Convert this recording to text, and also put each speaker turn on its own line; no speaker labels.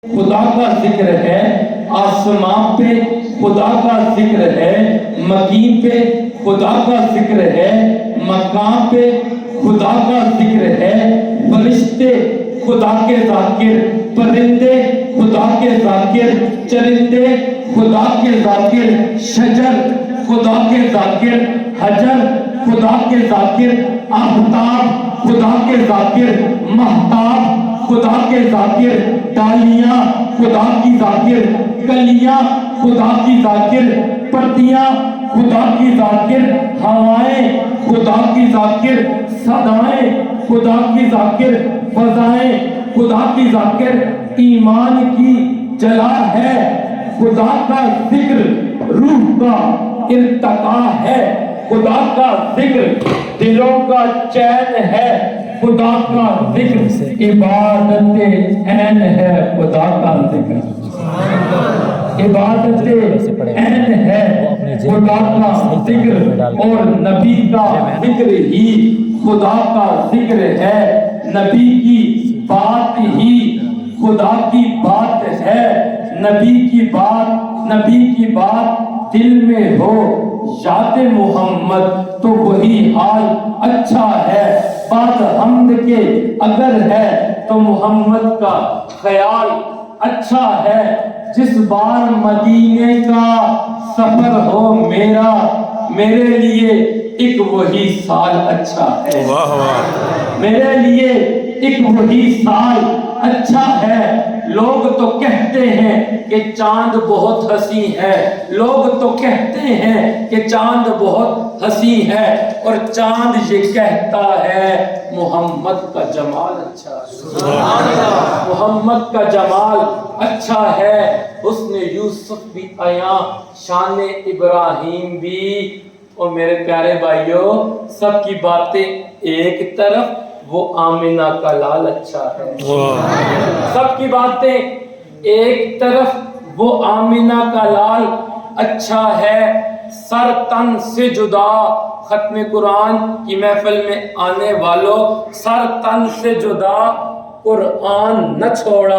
خدا کا ذکر ہے، آسمان پہ خدا کا ذکر ہے، مکین پہ خدا کا ذکر ہے، مقام پہ خدا کا ذکر ہے، فرشتے خدا کے ذاکر، پرندے خدا کے ذاکر، چرندے خدا کے ذاکر، شجر خدا کے ذاکر، حجر خدا کے ذاکر، آفتاب خدا کے ذاکر، مہتاب خدا کے ذاکر، ڈالیاں خدا کی ذاکر، کلیاں خدا کی ذاکر، پتیاں خدا کی ذاکر، ہوائیں خدا کی ذاکر، صدائیں خدا کی ذاکر، فضائیں خدا کی ذاکر۔ ایمان کی جلا ہے خدا کا ذکر، روح کا ارتقا ہے خدا کا ذکر، دلوں کا چین ہے خدا کا ذکر، عبادت عین ہے خدا کا ذکر، عبادت عین ہے خدا کا ذکر، اور نبی کا ذکر ہی خدا کا ذکر ہے، نبی کی بات ہی خدا کی بات ہے، نبی کی بات دل میں ہو یاد محمد تو وہی حال اچھا ہے، بات حمد کے اگر ہے تو محمد کا خیال اچھا ہے، جس بار مدینے کا سفر ہو میرا، میرے لیے ایک وہی سال اچھا ہے، میرے لیے ایک وہی سال اچھا ہے۔ لوگ تو کہتے ہیں کہ چاند بہت حسین ہے، لوگ تو کہتے ہیں کہ چاند بہت حسین ہے، اور چاند یہ کہتا ہے محمد کا جمال اچھا ہے، محمد کا جمال اچھا ہے، حسن یوسف بھی عیاں شان ابراہیم بھی۔ اور میرے پیارے بھائیوں، سب کی باتیں ایک طرف، وہ آمنہ کا لال اچھا ہے، سب کی باتیں ایک طرف، وہ آمنہ کا لال اچھا ہے، سر تن سے جدا۔ ختم قرآن کی محفل میں آنے والوں، سر تن سے جدا قرآن نہ چھوڑا۔